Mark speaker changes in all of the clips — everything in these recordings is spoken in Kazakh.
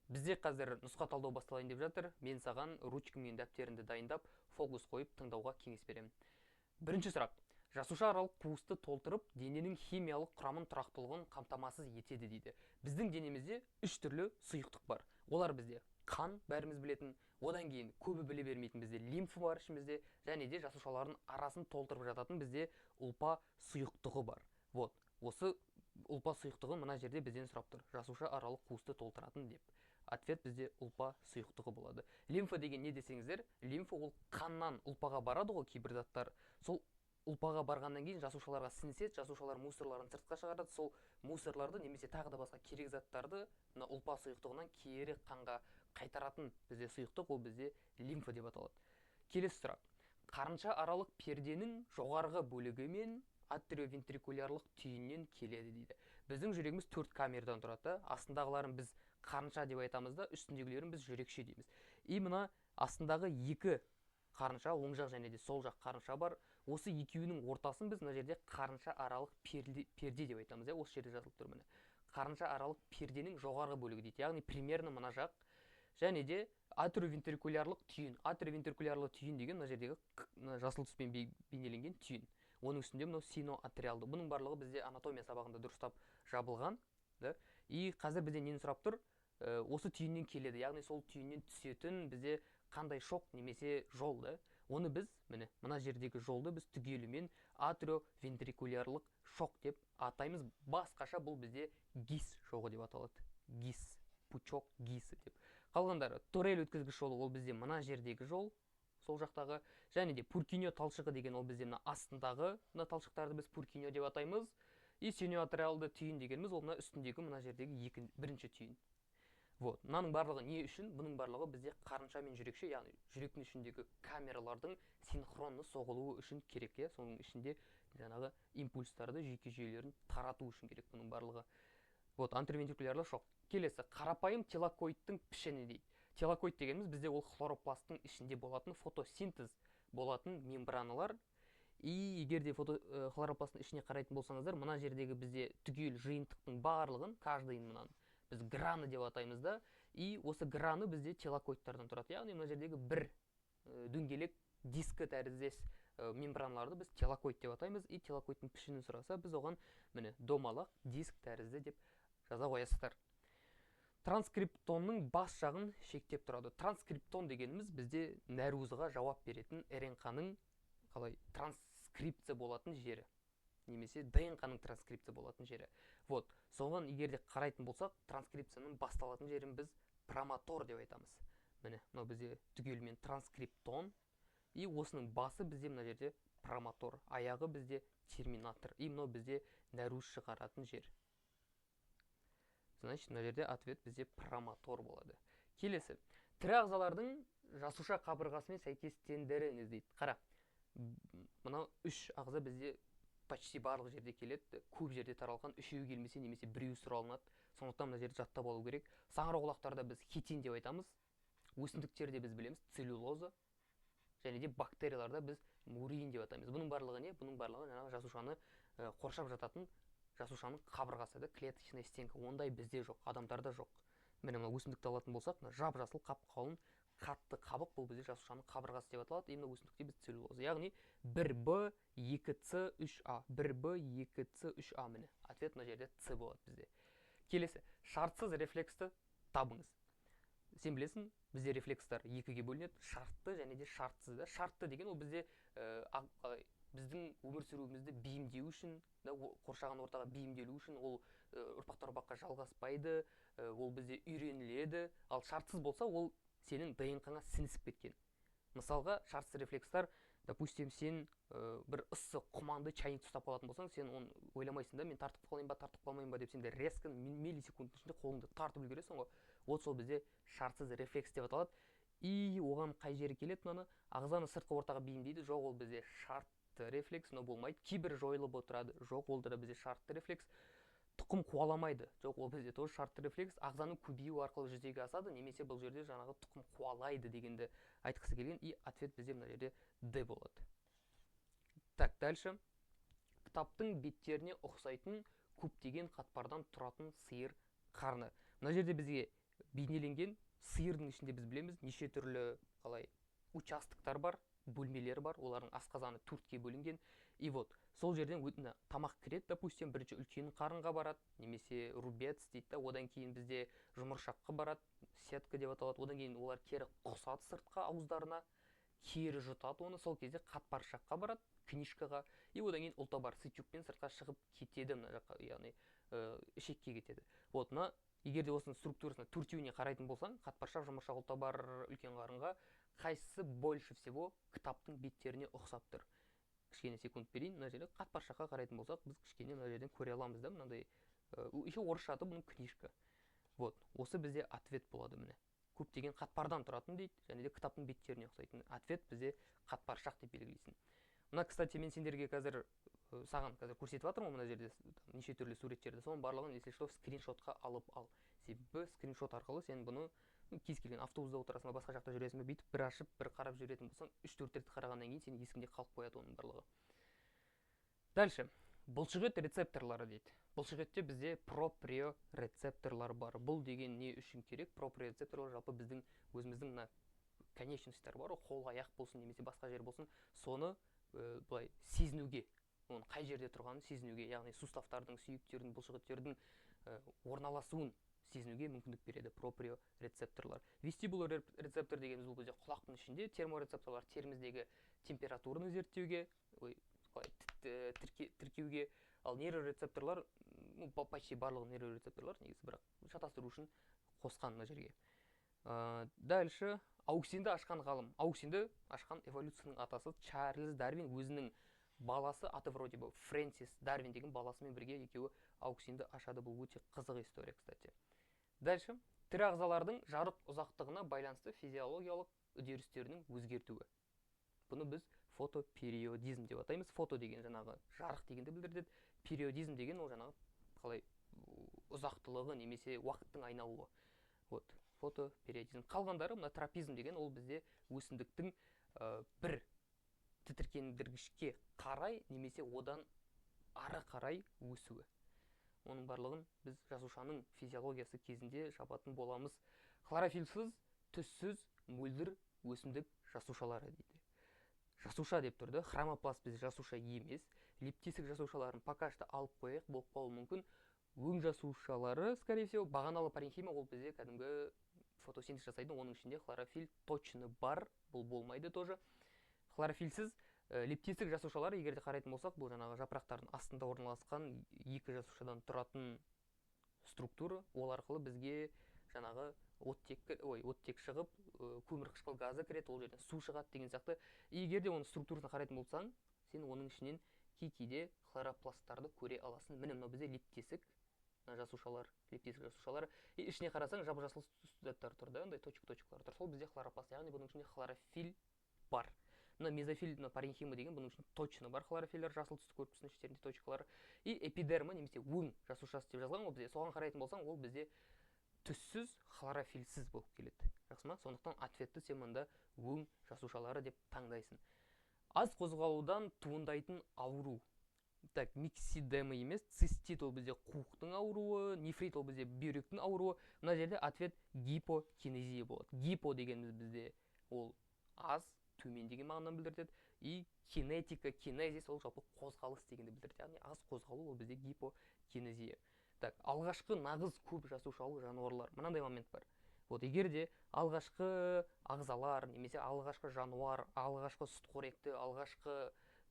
Speaker 1: Бізде қазір нұсқа талдау басталайын деп жатыр. Мен саған ручка мен дәптеріңді дайындап, фокус қойып тыңдауға кеңес беремін. Бірінші сұрақ. Жасуша аралық қуысты толтырып, дененің химиялық құрамын тұрақтылығын қамтамасыз етеді дейді. Біздің денемізде үш түрлі сұйықтық бар. Олар бізде қан, бәріміз білетін, одан кейін көбі біле бермейтін бізде лимфа бар ішімізде, және де жасушалардың арасын толтырып жататын бізде ұлпа сұйықтығы бар. Вот, осы ұлпа сұйықтығы мына жерде бізден сұрап тұр. Жасуша аралық қуысты толтыратын деп. Ответ бізде ұлпа сұйықтығы болады. Лимфа деген не десеңіздер, лимфа ол қаннан ұлпаға барады ғой кейбір заттар. Сол ұлпаға барғаннан кейін жасушаларға сіңіседі, жасушалар мусорларын сыртқа шығарады, сол мусорларды немесе тағы да басқа керек заттарды мына ұлпа сұйықтығынан кері қанға қайтаратын бізде сұйықтық, ол бізде лимфа деп аталады. Келесі сұрақ. Қарынша аралық перденің жоғарғы бөлігі мен атриовентрикулярлық түйіннен келеді дейді. Біздің жүрегіміз 4 камерадан тұрады. Астындағыларын біз қарынша деп айтамыз да, үстіндегілерін біз жүрекше дейміз. И мына астындағы екі қарынша, оң жақ және де сол жақ қарынша бар. Осы екеуінің ортасын біз мына жерде қарынша аралық перде деп айтамыз. Осы жерде жазылып тұр міне. Қарынша аралық перденің жоғарғы бөлігі дейді. Яғни примерно мына жақ. Және де атриовентрикулярлық түйін. Атриовентрикулярлық түйін деген мына жердегі жасыл түспен бейнеленген түйін. Оның үстінде мынау синоатриалды. Бұның барлығы бізде анатомия сабағында дұрыстап жабылған. И қазір бізден нені сұрап тұр? Осы түйіннен келеді. Яғни сол түйіннен түсетін бізде қандай шок немесе жол. Оны біз, мына жердегі жолды біз түгелімен атриовентрикулярлық шок деп атаймыз. Басқаша бұл бізде гис шоғы деп аталады. Гис, пучок гисі деп. Қалғандары, торель өткізгіш жолы ол бізде мына жердегі жол. Сол жақтағы, және де пуркиньо талшығы деген ол бізде мына астындағы мына талшықтарды біз пуркиньо деп атаймыз. И синоатриалды түйін дегеніміз ол мына үстіндегі мына жердегі бірінші түйін. Вот, мынаның барлығы не үшін? Бұның барлығы бізде қарынша мен жүрекше, яғни жүректің ішіндегі камералардың синхронны соғылуы үшін керек. Соның ішінде жаңағы импульстарды жүйке жүйелерін тарату үшін керек бұның барлығы. Вот, атриовентрикулярлы шок. Келесі, қарапайым телокоидтың пішіні дейді. Телокоид дегеніміз бізде ол хлоропласттың ішінде болатын фотосинтез болатын мембраналар. И егер де хлоропласттың ішіне қарайтын болсаңыздар, мына жердегі бізде түгел жиынтықтың барлығын, каждыйын мынаны біз граны деп атаймыз да. И осы граны бізде телокоидтардан тұрады. Яғни мына жердегі бір дөңгелек дискі тәріздес мембраналарды біз телокоид деп атаймыз. И телокоидтың пішінін сұраса, біз оған домалақ диск тәрізді деп жаза қоясыздар. Транскриптонның бас жағын шектеп тұрады. Транскриптон дегеніміз бізде нәрузыға жауап беретін РНК-ның қалай транскрипция болатын жері. Немесе ДНК-ның транскрипция болатын жері. Вот, соған егерде қарайтын болсақ, транскрипцияның басталатын жерін біз промотор деп айтамыз. Міне, мынау бізде түгелмен транскриптон. И осының басы бізде мына жерде промотор. Аяғы бізде терминатор. И мынау бізде нәруз шығаратын жер. Значит, мына жерде ответ бізде промотор болады. Келесі, тірі ағзалардың жасуша қабырғасымен сәйкестендіріңіз дейді. Қара, мынау үш ағза бізде почти барлық жерде келеді. Көп жерде таралған, үшеуі келмесе немесе біреуі сұралынады. Сондықтан мына жерде жаттап алу керек. Саңырауқұлақтарда біз хитин деп айтамыз. Өсімдіктерде біз білеміз целлюлоза. Және де бактерияларда біз мурин деп атаймыз. Бұның барлығы не? Бұның барлығы жаңағы жасушаны қоршап жататын жасушаның қабырғасы, клеточная стенка. Ондай бізде жоқ, адамдарда жоқ. Міне мына өсімдікті алатын болсақ, жап-жасыл қап-қалың қатты қабық, бұл бізде жасушаның қабырғасы деп аталады. Мына өсімдікте біз целлюлоза. Яғни 1Б, 2С, 3А. 1Б, 2С, 3А міне. Ответ мына жерде С болады бізде. Келесі, шартсыз рефлексті табыңыз. Сен білесің, бізде рефлекстар екіге бөлінеді, шартты және де шартсыз. Шартты деген ол бізде біздің өмір сүруімізді бейімдеу үшін, қоршаған ортаға бейімделу үшін, ол ұрпақтан-ұрпаққа жалғаспайды, ол бізде үйреніледі. Ал шартсыз болса, ол сенің ДНК-ңа сіңісіп кеткен. Мысалға, шартсыз рефлекстар, допустим, сен бір ыссы құманды чайник ұстап қалатын болсаң, сен оны ойламайсың да, мен тартып қалмайын ба деп, сен де резко миллисекундтың ішінде қолыңды тартып үлгересің ғой. Вот сол бізде шартсыз рефлекс деп аталады. И оған қай жері келеді мынаны? Ағзаны сыртқы ортаға бейімдейді. Жоқ, ол бізде шартты рефлекс, но болмайды. Кейбір жойылып отырады. Жоқ, ол да бізде шартты рефлекс. Тұқым қуаламайды. Жоқ, ол бізде тоже шартты рефлекс. Ағзаның көбеюі арқылы жүзеге асады, немесе бұл жерде жаңағы тұқым қуалайды дегенді айтқысы келген. И ответ бізде мына жерде Д болады. Так, дальше. Кітаптың беттеріне ұқсайтын көптеген қатпардан тұратын сиыр қарны. Мына жерде бізге бейнеленген сиырдың ішінде біз білеміз неше түрлі қалай участоктар бар, бөлмелер бар, олардың асқазаны 4-ке бөлінген. И вот сол жерден тамақ кіреді, допустим, бірінші үлкен қарынға барады, немесе рубец дейді да, одан кейін бізде жұмыршаққа барады, сетка деп аталады, одан кейін олар кері құсады сыртқа ауыздарына, кері жұтады оны, сол кезде қатпаршаққа барады, книжкаға, и одан кейін ұлтабар сычукпен сыртқа шығып кетеді мына жаққа, яғни ішекке кетеді. Вот мына егер де осының структурасына төртеуіне қарайтын болсаң, қатпаршақ, жұмыршақ, ұлтабар, үлкен қарынға қайсысы больше всего кітаптың беттеріне ұқсап тұр? Кішкене секунд берейін. Мына жерде қатпаршаққа қарайтын болсақ, біз кішкене мына жерден көре аламыз да, мынандай еще орысша аты бұның книжка. Вот, осы бізде ответ болады міне. Көптеген қатпардан тұратын дейді, және де кітаптың беттеріне ұқсайтын. Ответ бізде қатпаршақ деп белгілейсің. Мына, кстати, мен сендерге қазір саған көрсетіп жатырмын мына жерде неше түрлі суреттерді. Соның барлығын, если что, скриншотқа алып ал. Себебі скриншот арқылы сен бұны кез келген автобуста отырасың ба, басқа жақта жүресің бе, бүйтіп бір ашып, бір қарап жүретін болсаң, 3-4 рет қарағаннан кейін сенің есіңде қалып қояды оның барлығы. Дальше. Бұлшықет рецепторлары дейді. Бұлшықетте бізде проприорецепторлар бар. Бұл деген не үшін керек? Проприорецепторлар жалпы біздің өзіміздің мына конечностьтар бар, қол, аяқ болсын, немесе басқа жер болсын, соны былай сезінуге, оның қай жерде тұрғанын сезінуге, яғни суставтардың, сүйектердің, бұлшықеттердің орналасуын сезінуге мүмкіндік береді проприорецепторлар. Вестибулар рецептор дегеніміз бұл бізде құлақтың ішінде, терморецепторлар теріміздегі температураны зерттеуге, тіркеуге, ал нейрорецепторлар, почти барлығы нейрорецепторлар негізі, бірақ шатастыру үшін қосқан мына жерге. Дальше ауксинді ашқан ғалым. Ауксинді ашқан эволюцияның атасы Чарльз Дарвин, өзінің баласы аты вроде бы Фрэнсис Дарвин деген баласымен бірге екеуі ауксинді ашады. Бұл өте қызық история, кстати. Дальше тірі ағзалардың жарық ұзақтығына байланысты физиологиялық үдерістерінің өзгертуі. Бұны біз фотопериодизм деп атаймыз. Фото деген жаңағы жарық дегенді білдіреді. Периодизм деген ол жаңағы қалай ұзақтылығы немесе уақыттың айналуы. Вот, фотопериодизм. Қалғандары мына тропизм деген ол бізде өсімдіктің бір тітіркендіргішке қарай немесе одан ары қарай өсуі. Оның барлығын біз жасушаның физиологиясы кезінде жабатын боламыз. Хлорофильсіз, түссіз, мөлдір өсімдік жасушалары дейді. Жасуша деп тұрды. Хромопласт бізде жасуша емес. Липтисік жасушаларын пока что алып қояйық, болып қалуы мүмкін. Өң жасушалары, скорее всего, бағаналы паренхима, ол бізде кәдімгі фотосинтез жасайды. Оның ішінде хлорофиль точно бар, бұл болмайды тоже. Хлорофильсіз липтисік жасушалар, егер де қарайтын болсақ, бұл жаңағы жапырақтардың астында орналасқан екі жасушадан тұратын структура. Ол арқылы бізге жаңағы оттек шығып, көмірқышқыл газы кіреді, ол жерден су шығады деген сияқты. Егер де оның структурасына қарайтын болсаң, сен оның ішінен кейде хлоропласттарды көре аласың. Міне мынау бізде липтисік жасушалар, липтисік жасушалар. Ішіне қарасаң, жап-жасыл заттар тұр да, ондай точек-точектар тұр. Сол бізде хлоропласт, яғни бұның ішінде хлорофиль бар. Мына мезофиль, паренхима деген бұның үшін точно бар хлорофильдер, жасыл түсті корпусының іштерінде точкалар. И эпидерма немесе өң жасушасы деп жазған, ол бізде соған қарайтын болсаң, ол бізде түссіз, хлорофильсіз болып келеді. Жақсы ма? Сондықтан ответті сен мұнда өң жасушалары деп таңдайсың. Аз қозғалудан туындайтын ауру. Так, миксидема емес, цистит ол бізде қуықтың ауруы, нефрит ол бізде бүйректің ауруы. Мына жерде ответ гипокинезия болады. Гипо дегеніміз бізде ол аз, төмен деген мағынаны білдіреді. И кинетика, кинезис ол жалпы қозғалыс дегенді білдіреді. Яғни аз қозғалу ол бізде гипокинезия. Так, алғашқы нағыз көп жасушалы жануарлар. Мынандай момент бар. Вот, егер де алғашқы ағзалар, немесе алғашқы жануар, алғашқы сүтқоректі, алғашқы,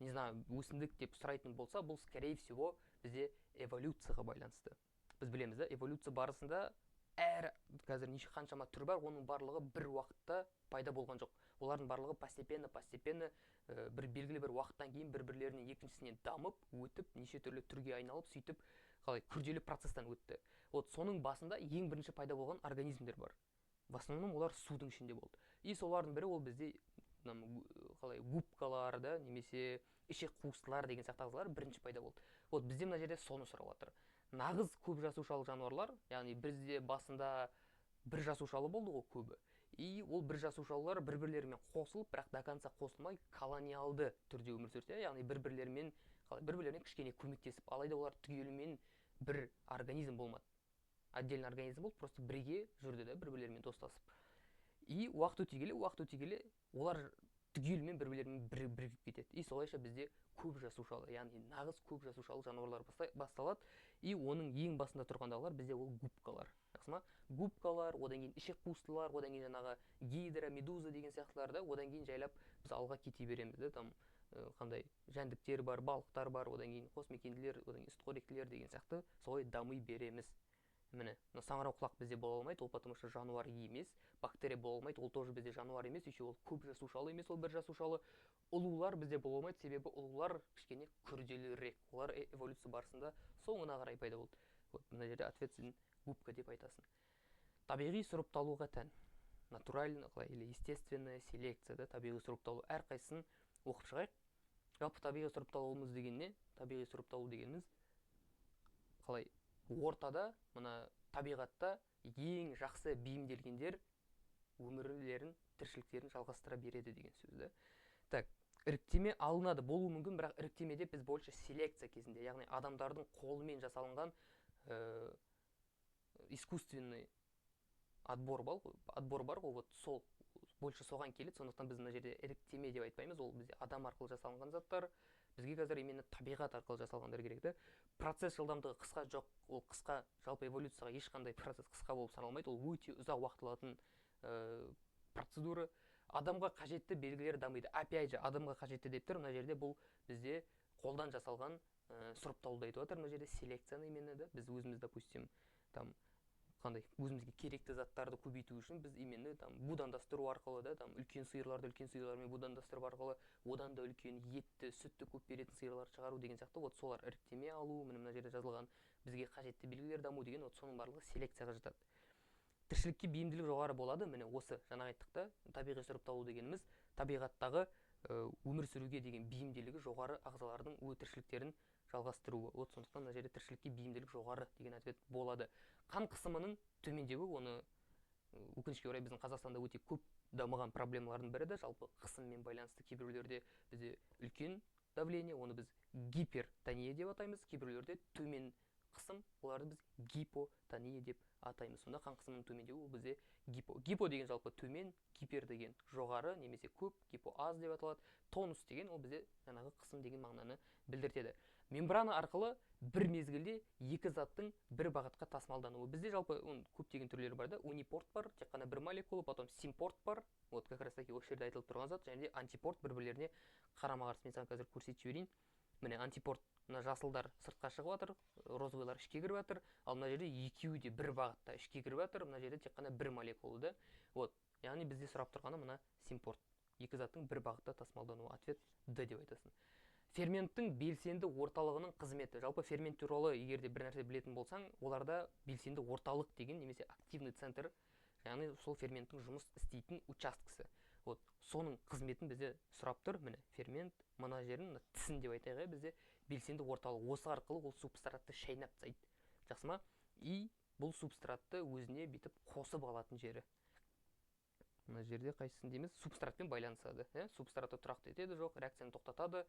Speaker 1: не знаю, өсімдік деп сұрайтын болса, бұл, скорее всего, бізде эволюцияға байланысты. Біз білеміз, эволюция барысында қазір неше қаншама түр бар, оның барлығы бір уақытта пайда болған жоқ. Олардың барлығы постепенно бір белгілі бір уақыттан кейін бір-бірлерінен екіншісіне дамып, өтіп, неше түрлі түрге айналып, сөйтіп, қалай күрделі процесстен өтті. Вот соның басында ең бірінші пайда болған организмдер бар. В основном олар судың ішінде болды. И солардың бірі ол бізде қалай губкалар да, немесе ішек қуыстылар деген сияқты ағзалар бірінші пайда болды. Вот бізде мына жерде соны сұрап жатыр. Нағыз көп жасушалы жануарлар, яғни бізде басында бір жасушалы болды ғой көбі. И ол бір жасушалылар бір-бірлерімен қосылып, бірақ до конца қосылмай колониалды түрде өмір сүрсе, яғни бір-бірлерімен кішкене көмектесіп, алайда олар түгелімен бір организм болмады. отдельный организм болып просто бірге жүрді да, бір-бірлерімен достасып. И уақыт өте келе олар түгелімен бір-бірлерімен бірігіп кетеді. И солайша бізде көп жасушалы, яғни нағыз көп жасушалы жануарлар басталады. И оның ең басында тұрғандағылар бізде ол губкалар. Жақсы ма? Губкалар, одан кейін ішек қуыстылар, одан кейін жаңағы гидра, медуза деген сияқтылар да, одан кейін жайлап біз алға кете береміз да, там қандай жәндіктер бар, балықтар бар, одан кейін қосмекенділер, одан кейін сүтқоректілер деген сияқты солай дами береміз. Міне, саңырау құлақ бізде бола алмайды, ол потому что жануар емес, бактерия бола алмайды, ол тоже бізде жануар емес, еще ол көп жасушалы емес, ол бір жасушалы. Ұлулар бізде бола алмайды, себебі ұлулар кішкене күрделірек, олар эволюция барысында соңына қарай пайда болды. Вот мына жерде ответ сіздің губка деп айтасың. Табиғи сұрыпталуға тән, натуральный или естественная селекция, да, табиғи сұрыпталу, әрқайсысын оқып шығайық. Жалпы табиғи сұрыпталуымыз деген не? Табиғи сұрыпталу дегеніміз қалай ортада, мына табиғатта ең жақсы бейімделгендер өмірлерін, тіршіліктерін жалғастыра береді деген сөз да. Так, іріктеме алынады, болуы мүмкін, бірақ іріктемеде біз больше селекция кезінде, яғни адамдардың қолымен жасалынған искусственный отбор бар ғой, вот сол больше соған келеді. Сондықтан біз мына жерде іріктеме деп айтпаймыз, ол бізде адам арқылы жасалынған заттар, бізге қазір именно табиғат арқылы жасалғандар керек та. Процесс жылдамдығы қысқа жоқ, ол қысқа, жалпы эволюцияға ешқандай процесс қысқа болып саналмайды, ол өте ұзақ уақыт алатын процедура. Адамға қажетті белгілер дамиды. Опять же, адамға қажетті деп тұр, мына жерде бұл бізде қолдан жасалған сұрыпталуды айтып отыр, мына жерде селекцияны именно да, біз өзіміз, допустим, там қандай өзімізге керекті заттарды көбейту үшін біз именно там будандастыру арқылы да, там үлкен сиырларды үлкен сиырлармен будандастыру арқылы одан да үлкен етті, сүтті көп беретін сиырларды шығару деген сияқты, вот солар іріктеме алу, мына жерде жазылған бізге қажетті белгілер даму деген, вот соның барлығы селекцияға жатады. Тіршілікке бейімділік жоғары болады, міне осы жаңа айттық та, табиғи сұрыпталу дегеніміз табиғаттағы өмір сүруге деген бейімділігі жоғары ағзалардың тіршіліктерін жалғастыруы. Вот сондықтан мына жерде тіршілікке бейімділік жоғары деген ответ болады. Қан қысымының төмендеуі, оны өкінішке орай біздің Қазақстанда өте көп дамыған проблемалардың бірі да, жалпы қысыммен байланысты. Кейбіреулерде бізде үлкен давление, оны біз гипертония деп атаймыз, кейбіреулерде төмен қысым, оларды біз гипотония деп атаймыз. Сонда қан қысымының төмендеуі ол бізде гипо деген жалпы төмен, гипер деген жоғары немесе көп, гипо аз деп аталады. Тонус деген ол бізде жаңағы қысым деген мағынаны білдіртеді. Мембрана арқылы бір мезгілде екі заттың бір бағытқа тасымалдануы. Бізде жалпы көптеген түрлері бар да, унипорт бар, тек қана бір молекула, потом симпорт бар. Вот как раз таки осы жерде айтылып тұрған зат, және де антипорт бір-бірлеріне қарама-қарсы. Мен саған қазір көрсетіп жіберейін. Міне антипорт, мына жасылдар сыртқа шығып жатыр, розовыйлар ішке кіріп жатыр, ал мына жерде екеуі де бір бағытта ішке кіріп жатыр, мына жерде тек қана бір молекула да. Вот, яғни бізде сұрап тұрғаны мына симпорт. Екі заттың бір бағытта тасымалдануы. Ответ Д деп айтасың. Ферменттің белсенді орталығының қызметі. Жалпы фермент туралы егер де бір нәрсе білетін болсаң, оларда белсенді орталық деген немесе активный центр, яғни сол ферменттің жұмыс істейтін учаскесі. Вот соның қызметін бізде сұрап тұр. Міне фермент мына жерін тісін деп айтайық, бізде белсенді орталық. Осы арқылы ол субстратты шайнап тастайды. Жақсы ма? И бұл субстратты өзіне бүйтіп қосып алатын жері. Мына жерде қайсысын дейміз? Субстратпен байланысады. Субстратты тұрақты етеді, жоқ, реакцияны тоқтатады,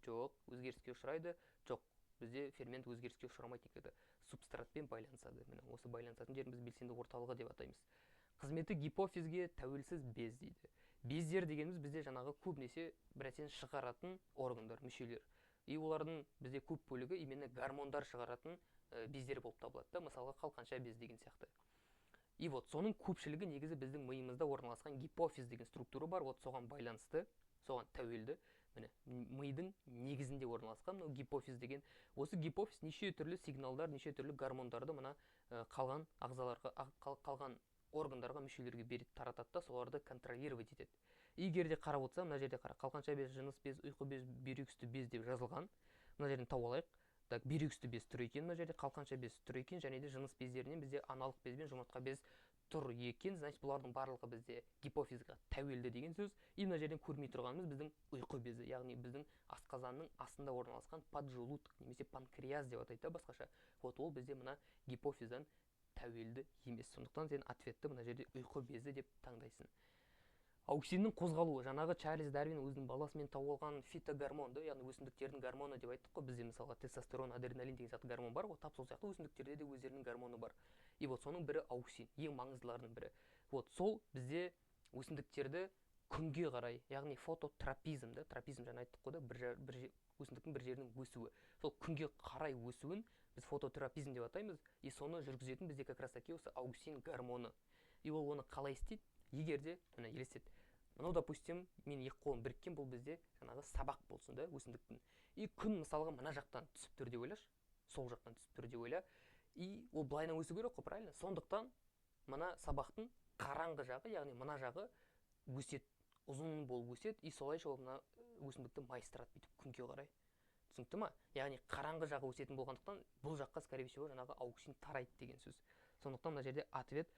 Speaker 1: жоқ, өзгеріске ұшырайды, жоқ. Бізде фермент өзгеріске ұшырамайды екеді. Субстратпен байланысады. Міне осы байланысатын жеріміз белсенді орталығы деп атаймыз. Қызметі гипофизге тәуелсіз без дейді. Бездер дегеніміз бізде жаңағы көбінесе бір нәрсені шығаратын органдар, мүшелер. И олардың бізде көп бөлігі именно гормондар шығаратын бездер болып табылады. Мысалға қалқанша без деген сияқты. И вот соның көпшілігі негізі біздің миымызда орналасқан гипофиз деген структура бар. Вот соған байланысты, соған тәуелді. Міне, мидың негізінде орналасқан гипофиз деген. Осы гипофиз неше түрлі сигналдар, неше түрлі гормондарды мына қалған ағзаларға, қалған органдарға, мүшелерге беріп таратады да, соларды контролировать етеді. Егер де қарап отырсам, мына жерде қара, қалқанша без, жыныс без, ұйқы без, бүйрексті без деп жазылған. Мына жерден тауып алайық. Так, бүйрексті без тұр екен, мына жерде қалқанша без тұр екен, және де жыныс бездерінен бізде аналық без бен жұмыртқа без тұр екен. Значит, бұлардың барлығы бізде гипофизға тәуелді деген сөз. И мына жерден көрмей тұрғанымыз біздің ұйқы безі, яғни біздің асқазанның астында орналасқан поджелудок немесе панкреас деп атайды басқаша. Вот ол бізде мына гипофиздан тәуелді емес. Сондықтан сен ответті мына жерде ұйқы безі деп таңдайсың. Ауксиннің қозғалуы, жаңағы Чарльз Дарвин өзінің баласымен тауып алған фитогормонды, яғни өсімдіктердің гормоны деп айттық қой. Бізде мысалға тестостерон, адреналин деген сияқты гормон бар ғой, тап сол сияқты өсімдіктерде де өздерінің гормоны бар. И вот соның бірі ауксин, ең маңыздыларының бірі. Вот сол бізде өсімдіктерді күнге қарай, яғни фототропизм, тропизм жаңа айттық қой, өсімдіктің бір жерінің өсуі. Сол күнге қарай өсуін біз фототропизм деп атаймыз. И соны жүргізетін бізде как раз таки осы ауксин гормоны. И ол оны қалай істейді? Егер де, мына елестет, мынау допустим, мен екі қолым біріккен, бұл бізде жаңағы сабақ болсын да, өсімдіктің. И күн мысалға мына жақтан түсіп тұр деп ойлашы, сол жақтан түсіп тұр деп ойла. И ол былайынан өсу керек қой, правильно? Сондықтан мына сабақтың қараңғы жағы, яғни мына жағы өсет, ұзын болып өсет, и солайша ол мына өсімдікті майыстырады бүйтіп күнге қарай. Түсінікті ма? Яғни қараңғы жағы өсетін болғандықтан бұл жаққа скорее всего жаңағы ауксин тарайды деген сөз. Сондықтан мына жерде ответ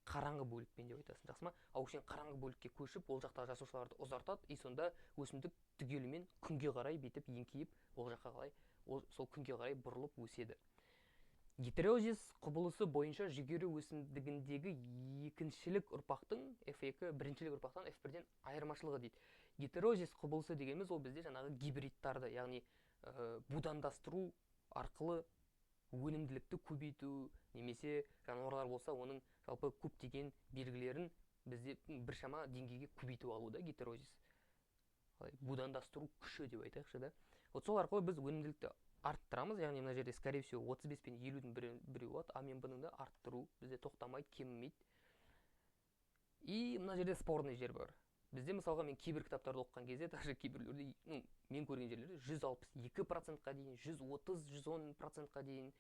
Speaker 1: қараңғы бөлікпен деп айтасың, жақсы ма? Ауксин қараңғы бөлікке көшіп, ол жақтағы жасушаларды ұзартады, и сонда өсімдік түгелімен күнге қарай бетіп еңкейіп, ол жаққа қарай, сол күнге қарай бұрылып өседі. Гетереозис құбылысы бойынша жүгері өсімдігіндегі екіншілік ұрпақтың F2, біріншілік ұрпақтан F1-ден айырмашылығы дейді. Гетереозис құбылысы дегеніміз ол бізде жаңағы гибридтарды, яғни будандастыру арқылы өнімділікті көбейту, немесе жануарлар болса оның жалпы көптеген белгілерін бізде біршама деңгейге көбейтіп алуда гетереозис. Будандастыру күші деп айтайықшы да. Вот сол арқылы біз өнімділікті арттырамыз, яғни мына жерде скорее всего 35 пен 50-дің біреуі болады, а мен бұның да арттыру бізде тоқтамайды, кемімейді. И мына жерде спорный жер бар. Бізде мысалға мен кейбір кітаптарды оқыған кезде, даже кейбіреулерде, мен көрген жерлерде 162%-қа дейін, 130-110%-қа дейін,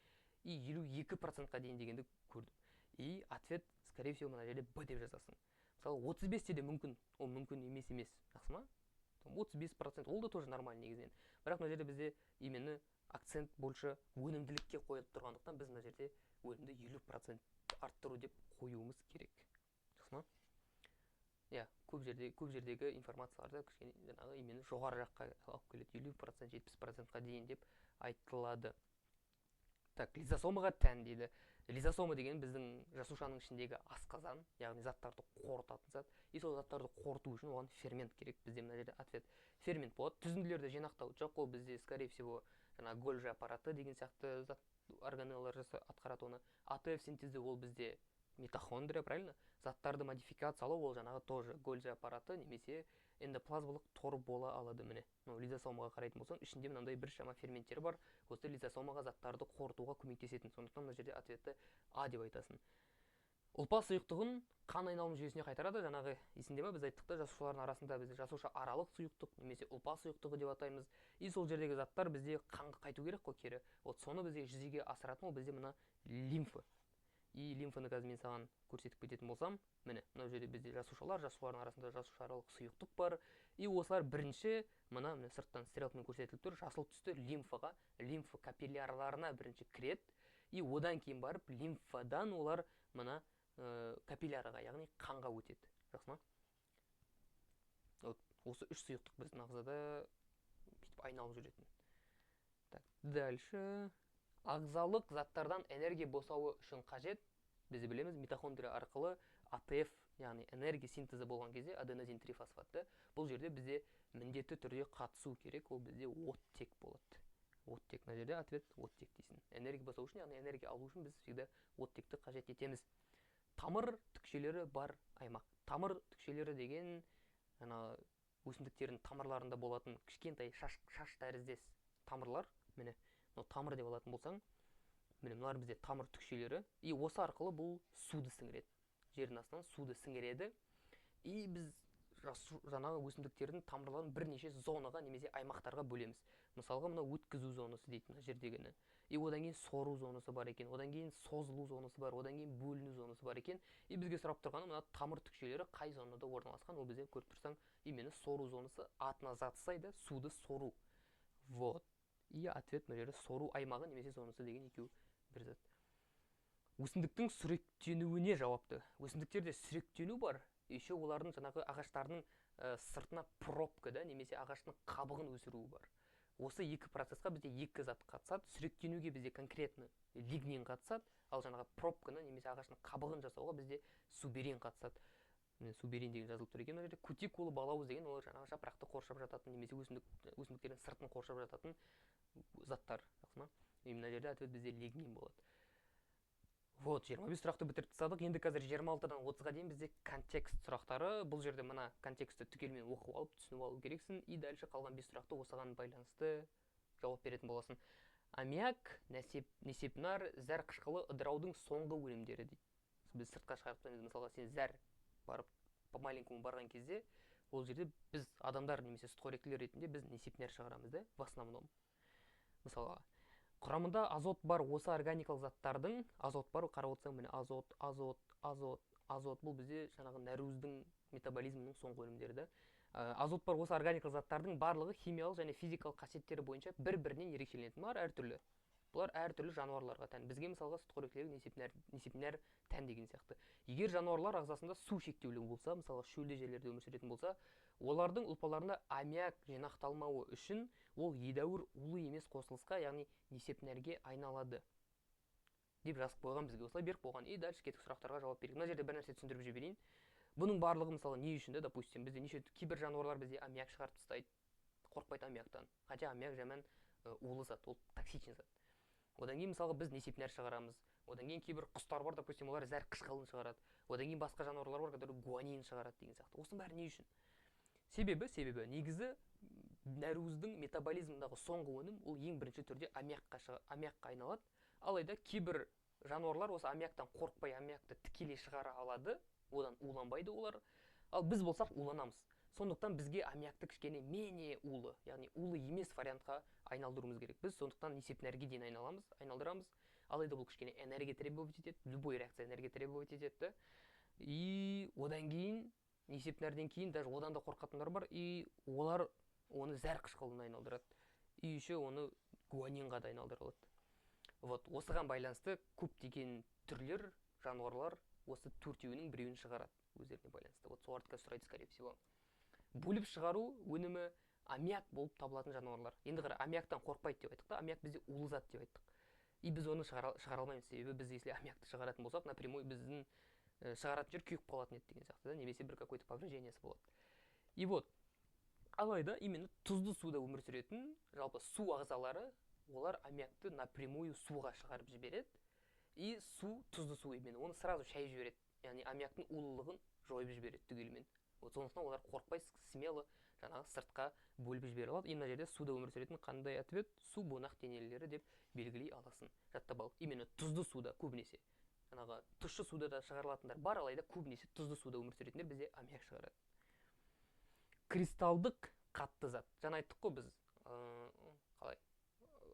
Speaker 1: и 52%-қа дейін дегенді көрдім. И ответ, скорее всего, мына жерде Б деп жазасың. Мысалы, 35-те де мүмкін, ол мүмкін емес, жақсы ма? 35%, ол да тоже нормально негізінен. Бірақ мына жерде бізде именно акцент больше өнімділікке қойылып тұрғандықтан, біз мына жерде өнімді 50% арттыру деп қоюымыз керек. Жақсы ма? Көп жердегі информацияларды кішкене жаңағы именно жоғары жаққа алып келеді, 50%, 70%-қа дейін деп айтылады. Так, лизосомаға тән дейді. Лизосома деген біздің жасушаның ішіндегі асқазан, яғни заттарды қорытатын зат. И сол заттарды қорыту үшін оған фермент керек. Бізде мына жерде ответ фермент болады. Түзінділерді жинақтау жоқ, ол бізде скорее всего жаңа Гольжи аппараты деген сияқты зат органеллар атқарады оны. АТФ синтезі ол бізде митохондрия, правильно? Заттарды модификациялау ол жаңағы тоже Гольжи аппараты немесе эндоплазмалық тор бола алады міне. Лизосомаға қарайтын болсаң, ішінде мынандай бір шама ферменттер бар. Осы лизосомаға заттарды қорытуға көмектесетін. Сондықтан мына жерде ответті А деп айтасың. Ұлпа сұйықтығын қан айналым жүйесіне қайтарады. Жаңағы есіңде ме, біз айттық та жасушалардың арасында бізде жасуша аралық сұйықтық немесе ұлпа сұйықтығы деп атаймыз. И сол жердегі заттар бізде қанға қайту керек қой кері. Вот соны бізде жүзеге асыратын ол бізде мына лимфа. И лимфаны қазір мен саған көрсетіп кететін болсам, міне, мына жерде бізде жасушалардың арасында жасушааралық сұйықтық бар. И осылар бірінші, мына сырттан стрелкамен көрсетіліп тұр, жасыл түсті лимфаға, лимфа капиллярларына бірінші кіреді. И одан кейін барып, лимфадан олар мына капилляраға, яғни қанға өтеді. Жақсы ма? Осы үш сұйықтық біздің ағзада бүйтіп айналып жүретін. Так, дальше. Ағзалық заттардан энергия босауы үшін қажет. Біз білеміз, митохондрия арқылы АТФ, яғни энергия синтезі болған кезде аденозин трифосфатты. Бұл жерде бізде міндетті түрде қатысу керек, ол бізде оттек болады. Оттек, мына жерде ответ оттек дейсің. Энергия босау үшін, яғни энергия алу үшін біз всегда оттекті қажет етеміз. Тамыр түкшелері бар аймақ. Тамыр түкшелері деген өсімдіктердің тамырларында болатын кішкентай шаш тәріздес тамырлар, міне. Тамыр деп алатын болсаң, міне мыналар бізде тамыр түкшелері, и осы арқылы бұл суды сіңіреді. Жердің астынан суды сіңіреді. И біз жаңағы өсімдіктердің тамырларын бірнеше зонаға немесе аймақтарға бөлеміз. Мысалға мына өткізу зонасы дейтін жердегіні. И одан кейін сору зонасы бар екен, одан кейін созылу зонасы бар, одан кейін бөліну зонасы бар екен. И бізге сұрап тұрғаны мына тамыр түкшелері қай зонада орналасқан, ол бізде көріп тұрсаң, именно сору зонасы атына заты сайды, суды сору. Вот. И ответ мына жерде сору аймағы немесе зонасы деген екеуі бір зат. Өсімдіктің сүректенуіне жауапты. Өсімдіктерде сүректену бар, еще олардың жаңағы ағаштардың сыртына пробка да, немесе ағаштың қабығын өсіруі бар. Осы екі процессқа бізде екі зат қатысады. Сүректенуге бізде конкретно лигнин қатысады, ал жаңағы пробканы немесе ағаштың қабығын жасауға бізде суберин қатысады. міне су берейін деген жазылып тұр екен мына жерде. Кутикула балауыз деген ол жаңағы жапырақты қоршап жататын немесе өсімдіктердің сыртын қоршап жататын заттар, жақсы ма? Мына жерде ответ бізде лигнин болады. Вот, 25 сұрақты бітіріп тастадық. Енді қазір 26-дан 30-ға дейін бізде контекст сұрақтары. Бұл жерде мына контекстті түгелмен оқып алып, түсініп алу керексің. И дальше қалған 5 сұрақты осыған байланысты жауап беретін боласың. Аммиак, несепнар, зәр қышқылы ыдыраудың соңғы өнімдері дейді. Біз сыртқа шығарып тұрмыз. Мысалға сен зәр барып по маленькому барған кезде, ол жерде біз адамдар немесе сүтқоректілер ретінде біз несепнар шығарамыз да, в основном. Мысалға, құрамында азот бар осы органикалық заттардың, азот бар, қарап отырсаң, міне азот бұл бізде жаңағы нәруіздің метаболизмінің соңғы өнімдері да. Азот бар осы органикалық заттардың барлығы химиялық және физикалық қасиеттері бойынша бір-бірінен ерекшеленетін. Бұлар әртүрлі. Бұлар әртүрлі жануарларға тән. Бізге мысалға сүтқоректілер несепнар тән деген сияқты. Егер жануарлар ағзасында су шектеулі болса, мысалға шөлді жерлерде өмір сүретін болса, олардың ұлпаларында аммиак жинақталмауы үшін ол едәуір улы емес қосылысқа, яғни несепнәрге айналады деп жазып қойған, бізге осылай беріп қойған. И дальше кетік сұрақтарға жауап берейік. Мына жерде бір нәрсе түсіндіріп жіберейін. Бұның барлығы мысалы не үшін де, допустим, бізде кейбір жануарлар бізде аммиак шығарып тастайды, қорықпайды аммиактан. Хотя аммиак жаман улы зат, ол токсичный зат. Одан кейін мысалға біз несепнар шығарамыз. Одан кейін кейбір құстар бар, допустим, олар зәр қышқылын шығарады. Одан кейін басқа жануарлар бар, которые гуанин шығарады деген сияқты. Осының бәрі не үшін? Себебі негізі нәруіздің метаболизмындағы соңғы өнім ол ең бірінші түрде аммиакқа айналады. Алайда кейбір жануарлар осы аммиактан қорықпай аммиакты тікелей шығара алады, одан уланбайды олар. Ал біз болсақ уланамыз. Сондықтан бізге аммиакты кішкене менее улы, яғни улы емес вариантқа айналдыруымыз керек. Біз сондықтан несепнәрге дейін айналдырамыз. Алайда бұл кішкене энергия требовать етеді, любой реакция энергия требовать етеді. И одан кейін несепнәрден кейін даже одан да қорқатындар бар, и олар оны зәр қышқылына айналдырады. И еще оны гуанинға да айналдырады. Вот, осыған байланысты көптеген түрлер, жануарлар осы төртеуінің біреуін шығарады өздеріне байланысты. Вот соларды қазір сұрайды, скорее всего. Бөліп шығару өнімі аммиак болып табылатын жануарлар. Енді қара, аммиактан қорықпайды деп айттық та, аммиак бізде улы зат деп айттық. И біз оны шығара алмаймыз, себебі біз если аммиакты шығаратын болсақ, напрямую біздің шығаратын жер күйіп қалатын еді деген сияқты, немесе бір какой-то повреждениесі болады. И вот, алайда именно тұзды суда өмір сүретін жалпы су ағзалары, олар аммиакты напрямую суға шығарып жібереді. И тұзды су именно оны сразу шайып жібереді. Яғни аммиактың улылығын жойып жібереді түгелімен. Вот сондықтан олар қорықпай смело жаңағы сыртқа бөліп жібере алады. И мына жерде суда өмір сүретін қандай ответ? Су бунақ денелері деп белгілей аласың. Жаттап ал. Именно тұзды суда көбінесе. Жаңағы тұщы суда да шығарылатындар бар, алайда көбінесе тұзды суда өмір сүретіндер бізде аммиак шығарады. Кристалдық қатты зат. Жаңа айттық қой біз қалай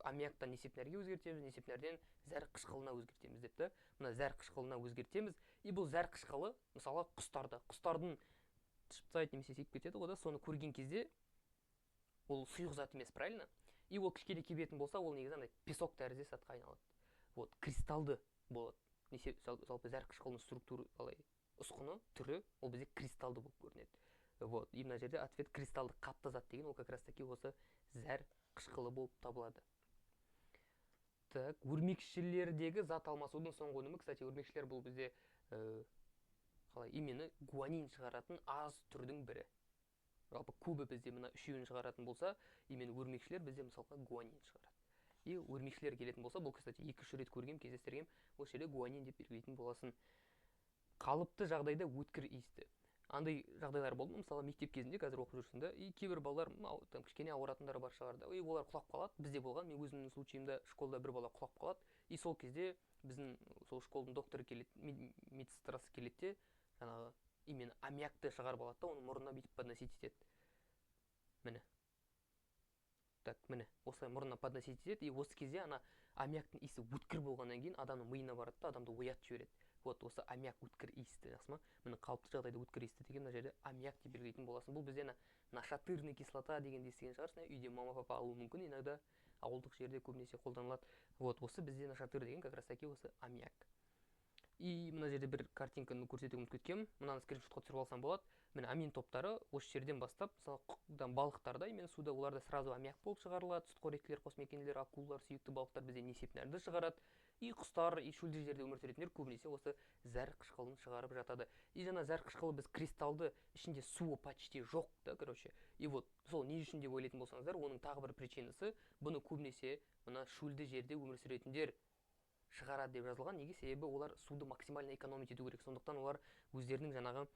Speaker 1: аммиактан несепнәрге өзгертеміз, несепнәрден зәр қышқылына өзгертеміз деп та. Мына зәр қышқылына өзгертеміз. И бұл зәр қышқылы мысалы құстардың шыптайды немесе секіп кетеді ғой да, соны көрген кезде ол сұйық зат емес, правильно? И ол кішкене кебетін болса, ол негізі андай песок тәрізді затқа айналады. Вот, кристалды болады. Жалпы зәр қышқылының структура, ұсқыны, түрі, ол бізде кристалды болып көрінеді. Вот, и мына жерде ответ кристалды қатты зат деген, ол как раз таки осы зәр қышқылы болып табылады. Так, өрмекшілердегі зат алмасудың соңғы өнімі, кстати, өрмекшілер бұл бізде именно гуанин шығаратын аз түрдің бірі. Жалпы көбі бізде мына үшеуін шығаратын болса, именно өрмекшілер бізде мысалға гуанин шығарады. И өрмекшілер келетін болса, бұл, кстати, 2-3 рет көргем, кездестіргем, ол жерде гуанин деп белгілейтін боласын. Қалыпты жағдайда өткір иісті. Андай жағдайлар болды, мысалы мектеп кезінде қазір оқып жүрсің да, и кейбір балалар кішкене ауыратындар бар шығарды, и олар құлап қалады. Бізде болған, мен өзімнің случайымда школда бір бала құлап қалады, и сол кезде біздің сол школдың докторы келеді, медсестрасы келеді де, жаңағы именно аммиакты шығарып алады да, оны мұрнына бүйтіп подносить етеді. Міне. Так, міне, осылай мұрнына подносить етеді, и осы кезде ана аммиактың иісі өткір болғаннан кейін адамның миына барады да, адамды оятып жібереді. Вот, осы аммиак өткір иісті, жақсы ма? Міне қалыпты жағдайда өткір иісті деген мына жерде аммиак деп белгілейтін боласың. Бұл бізде нашатырный кислота дегенді естіген шығарсың, үйде мама папа алуы мүмкін, иногда ауылдық жерде көбінесе қолданылады. Вот, осы бізде нашатыр деген как раз таки осы аммиак. И мына жерде бір картинканы көрсетуге ұмытып кеткем. Мынаны скриншотқа түсіріп алсам болады. Міне амин топтары осы жерден бастап, мысалы балықтарда, именно суда оларда сразу аммиак болып шығарылады. Сүтқоректілер, қосмекенділер, акулалар, сүйікті балықтар бізде несепнәрді шығарады. И құстар, и шөлді жерде өмір сүретіндер көбінесе осы зәр қышқылын шығарып жатады. И жаңа зәр қышқылы біз кристалды ішінде суы почти жоқ та, короче. И вот сол не үшін деп ойлайтын болсаңыздар, оның тағы бір причинасы, бұны көбінесе мына шөлді жерде өмір сүретіндер шығарады деп жазылған. Неге? Себебі олар суды максимально экономить ету керек. Сондықтан олар өздерінің жаңағы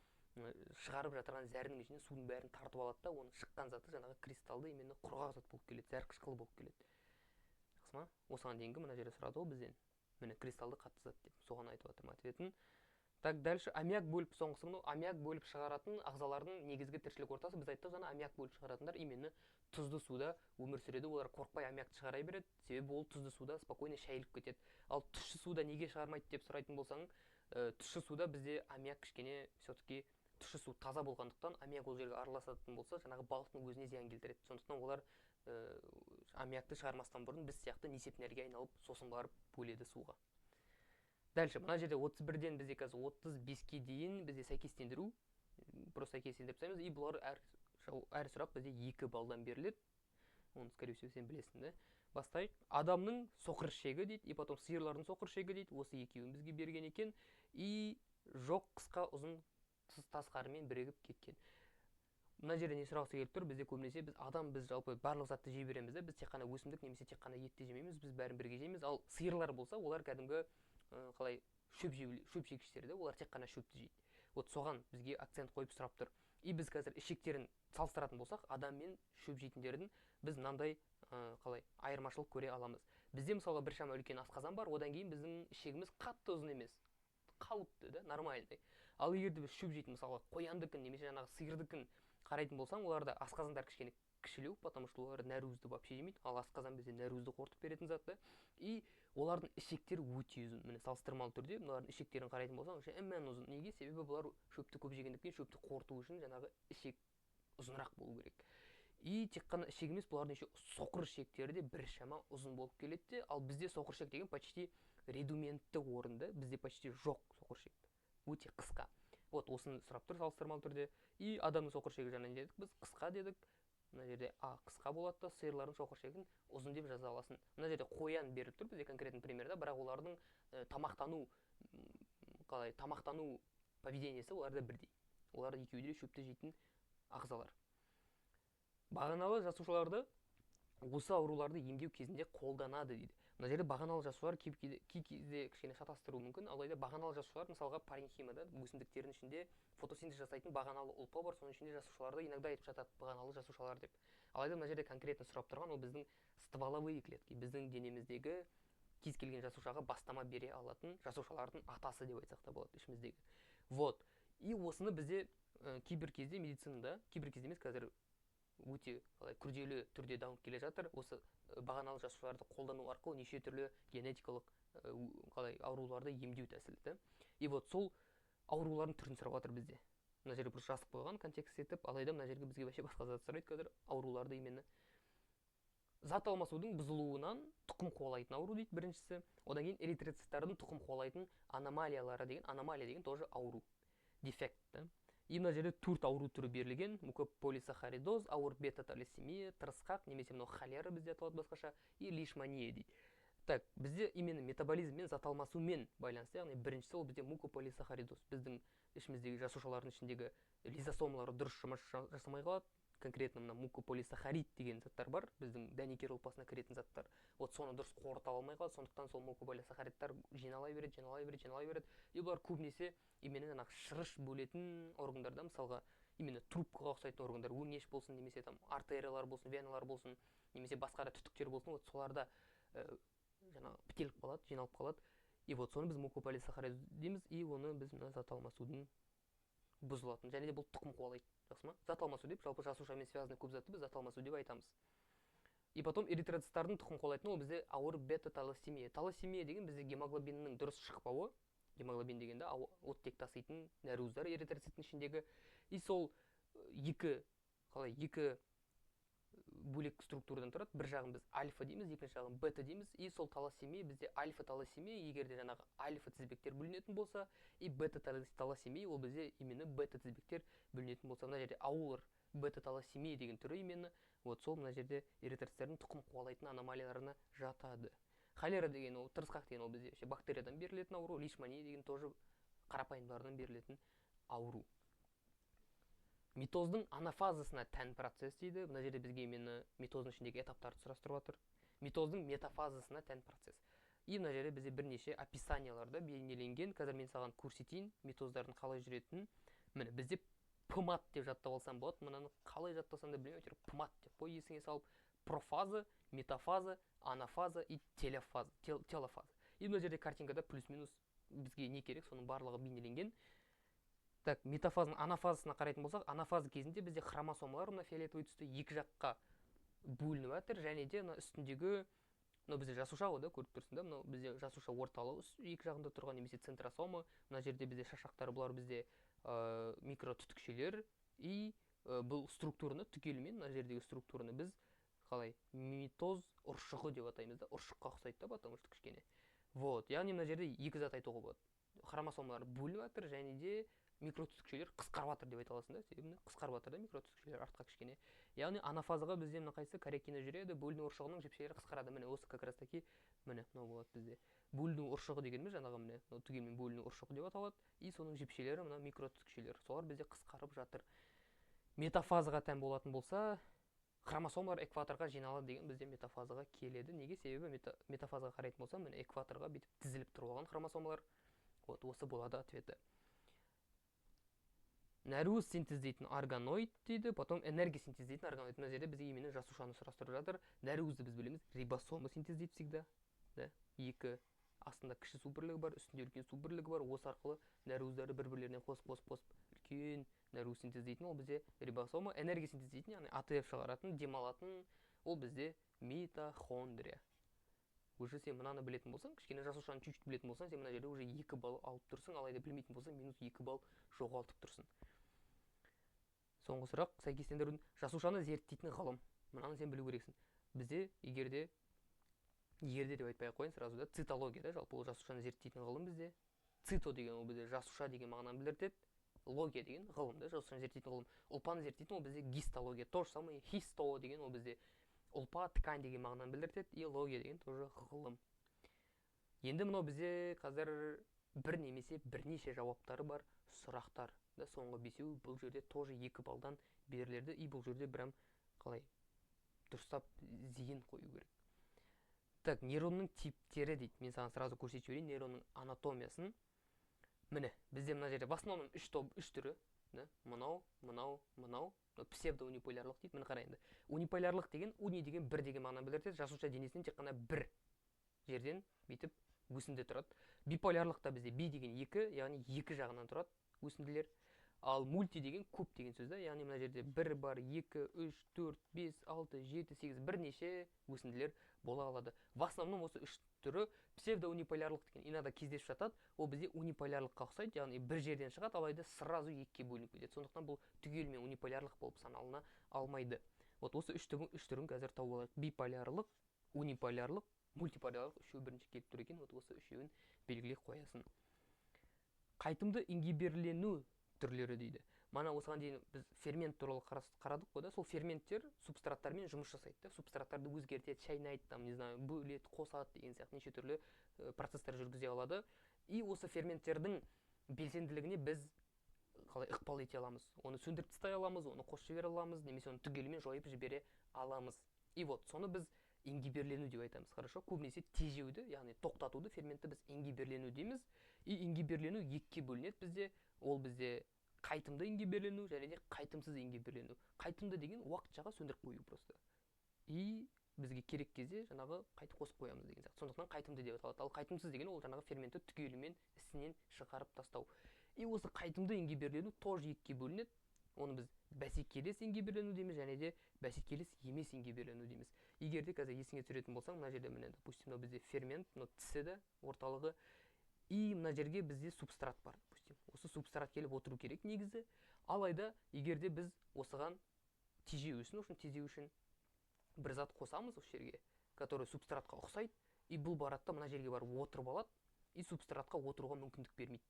Speaker 1: шығарып жатырған зәрінің ішіне судың бәрін тартып алады да, оның шыққан заты жаңағы кристалды именно құрғақ зат болып келеді, зәр қышқылы болып келеді. Жақсы ма? Осыған дейінгі мына жерде сұрады ғой бізден. Міне кристалды қатты зат деп. Соған айтып жатырмын ответін. Так, дальше аммиак бөліп, соңғысы мынау аммиак бөліп шығаратын ағзалардың негізгі тіршілік ортасы. Біз айттық жаңа аммиак бөліп шығаратындар именно тұзды суда өмір сүреді. Олар қорықпай аммиакты шығара береді, себебі ол тұзды суда спокойно шайылып кетеді. Ал тұщы суда неге шығармайды деп сұрайтын болсаң, тұщы суда бізде аммиак кішкене все-таки тұщы су таза болғандықтан аммиак ол жерге араласатын болса, жаңағы балықтың өзіне зиян келтіреді. Сондықтан олар аммиакты шығармастан бұрын біз сияқты несепнерге айналып, сосын барып бөледі суға. Дальше, мына жерде 31-ден бізде қазір 35-ке дейін бізде сәйкестендіру, просто сәйкестендіріп тастаймыз, и бұлар әр сұрақ бізде 2 балдан беріледі. Оны, скорее всего, сен білесің, да? Бастайық. Адамның соқыр ішегі дейді, и потом сиырлардың соқыр ішегі дейді. Осы екеуін бізге берген екен. И жоқ қысқа ұзын тас қарымен бірігіп кеткен. Мына жерде не сұрағысы келіп тұр? Бізде көбінесе біз жалпы барлық затты жей береміз да, біз тек қана өсімдік немесе тек қана етті жемейміз, біз бәрін бірге жейміз. Ал сиырлар болса, олар кәдімгі қалай шөп жегіштер, олар тек қана шөпті жейді. Вот соған бізге акцент қойып сұрап тұр. И біз қазір ішектерін салыстыратын болсақ, адам мен шөп жейтіндердің біз мынандай қалай айырмашылық көре аламыз. Бізде мысалға бір шама үлкен асқазан бар, одан кейін біздің ішегіміз қатты ұзын емес, қалыпты да, нормальный. Ал егерде біз шөп жейтін мысалға қояндыкін немесе жаңағы сиырдыкін қарайтын болсаң, оларда асқазандар кішкене кішілеу, потому что олар нәрузды вообще жемейді, ал асқазан бізде нәрузды қорытып беретін зат. И олардың ішектері өте ұзын. Міне салыстырмалы түрде бұлардың ішектерін қарайтын болсаң, әммен ұзын. Неге? Себебі бұлар шөпті көп жегендіктен шөпті қорыту үшін жаңағы ішек ұзынырақ болу керек. И тек қана ішек емес, бұлардың еще соқыр ішектері де біршама ұзын болып келеді. Ал бізде соқыр ішек деген почти редументті орынды, бізде почти жоқ соқыр ішек. Өте қысқа. Вот осыны сұрап тұр салыстырмалы түрде. И адамның соқыр ішегі жаңа дедік, біз қысқа дедік. Мына жерде қысқа болады да, сиырлардың соқыр ішегін ұзын деп жаза аласың. Мына жерде қоян беріліп тұр бізде конкретный примерда, бірақ олардың тамақтану поведениесі оларда бірдей. Олар екеуі де шөпті жейтін ағзалар. Бағаналы жасушаларды осы ауруларды емдеу кезінде қолданады дейді. Мына жерде бағаналы жасушалар кей кезде кішкене шатастыруы мүмкін. Алайда бағаналы жасушалар мысалға паренхимада өсімдіктердің ішінде фотосинтез жасайтын бағаналы ұлпа бар, соның ішінде жасушаларды иногда айтып жатады бағаналы жасушалар деп. Алайда мына жерде конкретно сұрап тұрған ол біздің стволовые клетки, біздің денеміздегі кез келген жасушаға бастама бере алатын жасушалардың атасы деп айтсақ та болады ішіміздегі. Вот. И осыны бізде кейбір кезде медицинада, кейбір кезде емес, қазір өте күрделі түрде дамып келе жатыр. Осы бағаналы жасушаларды қолдану арқылы неше түрлі генетикалық ауруларды емдеу тәсілі. И вот сол аурулардың түрін сұрап жатыр бізде. Мына жерге просто жазып қойған контекст етіп, алайда мына жерге бізге вообще басқа зат сұрайды қазір. Ауруларды именно зат алмасудың бұзылуынан тұқым қуалайтын ауру дейді біріншісі. Одан кейін эритроциттардың тұқым қуалайтын аномалия деген тоже ауру, дефект. И мына жерде 4 ауру түрі берілген: мукополисахаридоз, ауыр бета-талессемия, тырысқақ, немесе мынау холера бізде аталады басқаша, и лишмания дейді. Так, бізде именно метаболизммен, зат алмасумен байланысты, яғни біріншісі ол бізде мукополисахаридоз. Біздің ішіміздегі жасушалардың ішіндегі лизосомалары дұрыс жұмыс жасамай қалады. Конкретно мына мукополисахарид деген заттар бар, біздің дәнекер ұлпасына кіретін заттар. Вот соны дұрыс қорыта алмай қалады, сондықтан сол мукополисахаридтар жинала береді. И бұлар көбінесе именно жаңағы шырыш бөлетін органдарда, мысалға именно трубкаға ұқсайтын органдар, өңеш болсын, немесе там артериялар болсын, веналар болсын, немесе басқа да түтіктер болсын, вот соларда жаңағы бітеліп қалады, жиналып қалады. И вот соны біз мукополисахарид дейміз, и оны біз зат алмасудың бұзылатын. Және де бұл тұқым қуалайды. Жақсы ма? Зат алмасу деп, жалпы жасушамен связаны көп затты біз зат алмасу деп айтамыз. И потом эритроциттардың тұқым қуалайтыны ол бізде ауыр бета-талассемия. Талассемия деген бізде гемоглобиннің дұрыс шықпауы. Гемоглобин дегенде оттек таситын нәруздар эритроциттің ішіндегі. И сол екі бөлек структурадан тұрады. Бір жағын біз альфа дейміз, екінші жағын бета дейміз. И сол талассемия бізде альфа-талассемия, егерде жаңағы альфа тізбектер бөлінетін болса, и бета-талассемия ол бізде именно бета тізбектер бөлінетін болса, мына жерде ауыр бета-талассемия деген түрі именно вот сол мына жерде эритроциттердің тұқым қуалайтын аномалияларына жатады. Холера деген ол тырысқақ деген ол бізде бактериядан берілетін ауру, лишмания деген тоже қарапайымдардан берілетін ауру. Митоздың анафазысына тән процесс дейді. Мына жерде бізге именно митоздың ішіндегі этаптарды сұрастырып жатыр. Митоздың метафазысына тән процесс. И мына жерде бізде бірнеше описанияларда бейнеленген. Қазір мен саған көрсетейін митоздардың қалай жүретінін. Міне бізде пымат деп жаттап алсам болады. Мынаны қалай жаттасам да білмеймін, әйтеуір пымат деп қой есіңе салып. Профаза, метафаза, анафаза и телофаза. И мына жерде картинкада плюс-минус бізге не керек, соның барлығы бейнеленген. Так, метафазаның анафазасына қарайтын болсақ, анафаза кезінде бізде хромосомалар мына фиолетовый түсті екі жаққа бөлініп жатыр, және де мына үстіндегі мынау бізде жасуша ғой да, көріп тұрсың да, мынау бізде жасуша орталығы екі жағында тұрған, немесе центросома. Мына жерде бізде шашақтар, бұлар бізде микротүтікшелер. И бұл структураны түгелімен, мына жердегі структураны біз қалай митоз ұршығы деп атаймыз да, ұршыққа ұқсайды да, потому что кішкене. Вот, яғни мына жерде екі зат айтуға болады. Хромосомалар бөлініп жатыр, және де микротүтікшелер қысқарып жатыр деп айта аласың да, себебі қысқарып жатыр да микротүтікшелер артқа кішкене. Яғни анафазаға бізде мына қайсысы карякина жүреді, бөліну ұршығының жіпшелері қысқарады. Міне осы как раз таки міне мынау болады бізде. Бөліну ұршығы дегеніміз жаңағы міне түгелмен бөліну ұршығы деп аталады. И соның жіпшелері мына микротүтікшелер. Солар бізде қысқарып жатыр. Метафазаға тән болатын болса, хромосомалар экваторға жиналады деген бізде метафазаға келеді. Неге? Себебі метафазаға қарайтын болса, міне экваторға бүйтіп тізіліп тұрып алған хромосомалар. Вот осы болады ответі. Нәруыз синтездейтін органоид дейді, потом энергия синтездейтін органоид. Мына жерде бізге именно жасушаны сұрастырып жатыр. Нәруызды біз білеміз, рибосомы синтездейді всегда. Да? Екі астында кіші су бірлігі бар, үстінде үлкен су бірлігі бар. Осы арқылы нәруыздарды бір-бірлеріне қосып үлкен нәруыз синтездейтін ол бізде рибосома. Энергия синтездейтін, яғни АТФ шығаратын, демалатын ол бізде митохондрия. Уже сен мынаны білетін болсаң, кішкене жасушаны чуть-чуть білетін болсаң, сен мына жерде уже 2 балл алып тұрсың, алайда білмейтін болсаң, -2 балл жоғалтып тұрсың. Соңғы сұрақ, сәйкестендірудің жасушаны зерттейтін ғылым. Мынаны сен білу керексің. Бізде егерде деп айтпай қойын сразу да, цитология да, жалпы ол жасушаны зерттейтін ғылым бізде. Цито деген ол бізде жасуша деген мағынаны білдіреді. Логия деген ғылым да, жасушаны зерттейтін ғылым. Ұлпаны зерттейтін ол бізде гистология. То же самое хисто деген ол бізде ұлпа ткань деген мағынаны білдіреді. И логия деген тоже ғылым. Енді мынау бізде қазір бір немесе бірнеше жауаптары бар сұрақтар. Соңғы бесеу бұл жерде тоже 2 балдан беріледі. И бұл жерде бірім қалай дұрыстап зейін қою керек. Так, нейронның типтері дейді. Мен саған сразу көрсетіп жіберейін нейронның анатомиясын. Міне, бізде мына жерде в основном 3 түрі. Мынау, псевдоуниполярлық дейді. Міне қарайынды. Униполярлық деген, уни деген бір деген мағынаны білдіреді. Жасуша денесінен тек қана бір жерден бүйтіп өсінді тұрады. Биполярлықта бізде би деген 2, яғни 2 жағынан тұрады өсінділер. Ал мульти деген көп деген сөз да, яғни мына жерде 1 бар, 2, 3, 4, 5, 6, 7, 8 бірнеше өсінділер бола алады. В основном осы 3 түрі псевдоуниполярлық деген иногда кездесіп жатады. Ол бізде униполярлыққа ұқсайды, яғни бір жерден шығады, алайда сразу 2-ге бөлініп кетеді. Сондықтан бұл түгелімен униполярлық болып саналына алмайды. Вот осы 3 түрін қазір тауып алайық. Биполярлық, униполярлық, мультиполярлық үшеуі бірінші келіп тұр екен. Вот осы үшеуін белгілей қоясын. Қайтымды ингибирлену түрлері дейді. Мана осыған дейін біз фермент туралы қарадық қой да, сол ферменттер субстраттармен жұмыс жасайды. Субстраттарды өзгертеді, шайнайды, там, не знаю, бөледі, қосады деген сияқты неше түрлі процесстер жүргізе алады. И осы ферменттердің белсенділігіне біз қалай ықпал ете аламыз. Оны сөндіріп тастай аламыз, оны қосып жібере аламыз, немесе оны түгелімен жойып жібере аламыз. И вот, соны біз ингибирлену деп айтамыз. Хорошо, көбінесе тежеуді, яғни тоқтатуды ферментті біз ингибирлену дейміз. И ингибирлену 2-ге бөлінеді бізде. Ол бізде қайтымды ингибирлену және де қайтымсыз ингибирлену. Қайтымды деген уақытшаға сөндіріп қою просто. И бізге керек кезде жаңағы қайтып қосып қоямыз деген сияқты. Сондықтан қайтымды деп аталады. Ал қайтымсыз деген ол жаңағы ферментті түгелімен ісінен шығарып тастау. И осы қайтымды ингибирлену тоже 2-ге бөлінеді. Оны біз бәсекелес ингибирлену дейміз және де бәсекелес емес ингибирлену дейміз. Егер де қазір есіңе түсіретін болсаң, мына жерде міне, допустим, бізде фермент, тісі да орталығы. И мына жерге бізде субстрат бар, допустим. Осы субстрат келіп отыру керек негізі. Алайда, егерде біз осыған тежеу үшін бір зат қосамыз осы жерге, который субстратқа ұқсайды, и бұл баратта мына жерге барып отырып алады, и субстратқа отыруға мүмкіндік бермейді.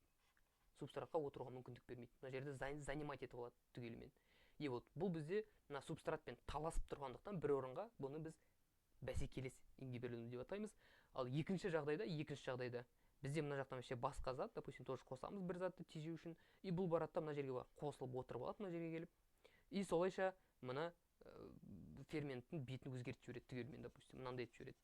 Speaker 1: Мына жерде занимать етіп алады түгелімен. И вот бұл бізде мына субстратпен таласып тұрғандықтан бір орынға бұны біз бәсекелес ингибирлену деп атаймыз. Ал екінші жағдайда бізде мына жақтан вообще басқа зат, допустим, тоже қосамыз бір затты тежеу үшін, и бұл барады да мына жерге барып қосылып отырып алады мына жерге келіп, и солайша мына ферменттің бетін өзгертіп жібереді түгелімен, допустим, мынандай етіп жібереді.